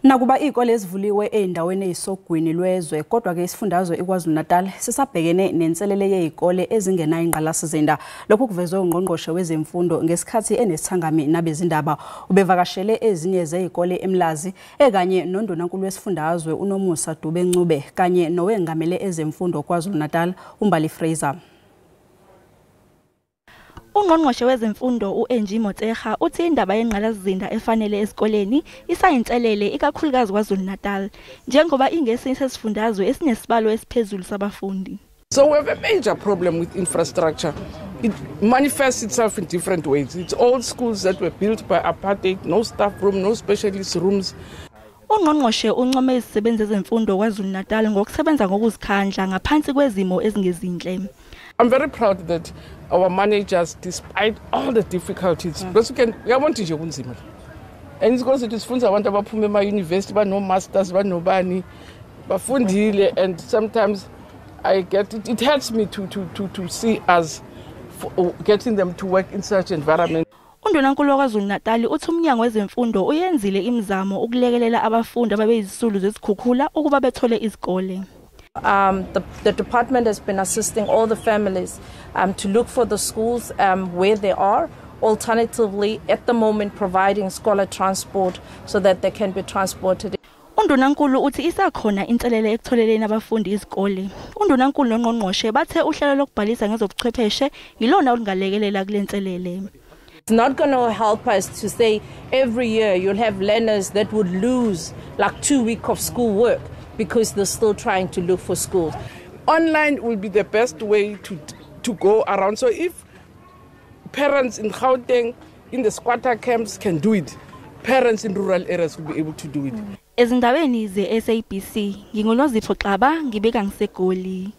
Nakuba izikole ezivuliwe eindaweni ezisogwini lwezwe kodwa ke isifundazwe iKwaZulu Natal sisabhekene nenselele yezikole ezingenayo yengqalasizinda. Lokhu kuvezwe Ungqongqoshe wezemfundo ngesikhathi enesithangami nabezindaba ubevakashele ezinye zezikole eMlazi ekanye nondonankulu wesifundazwe uNomusa Dube Ncube kanye nowengamele ezemfundo KwaZulu Natal uMbali Fraser. Ungqongqoshe wezemfundo Angie Motshekga uthi indaba yengqalasizinda efanele esikoleni isayinselele ikakhulukazi KwaZulu Natal njengoba ingesinye sezifundazwe esinesibalo esiphezulu sabafundi. So we have a major problem with infrastructure. It manifests itself in different ways. It's old schools that were built by apartheid, no staff room, no specialist rooms. Ungqongqoshe uncome izisebenzi zemfundo KwaZulu Natal ngokusebenza ngokuzikhandla ngaphansi kwezimo ezingezinhle. I'm very proud that our managers, despite all the difficulties, because we want to do it. And it's because it is funds abantu abaphume ema university ba no masters ba nobani bafundile, and sometimes I get it hurts me to see us getting them to work in such environment. Undonankulu KwaZulu Natal uthi umnyango wezemfundo uyenzile imizamo ukulekelela abafundi ababeyizisulu zesikhukhula ukuba bethole izikole. The department has been assisting all the families to look for the schools where they are. Alternatively, at the moment, providing scholar transport so that they can be transported. Undonankulu uthi isakhona inselele ekutholeleni abafundi izikole. Undonankulu noNgqongqoshe bathe uhlelo lokubhalisa ngezobuchwepheshe yilona olungalekelela kule nselele. It's not going to help us to say every year you'll have learners that would lose like 2 weeks of school work because they're still trying to look for schools. Online will be the best way to go around. So if parents in Gauteng, in the squatter camps can do it, parents in rural areas will be able to do it. Ezindabeni ze SABC, ngingolozipho Xaba ngibeka ngiseGoli.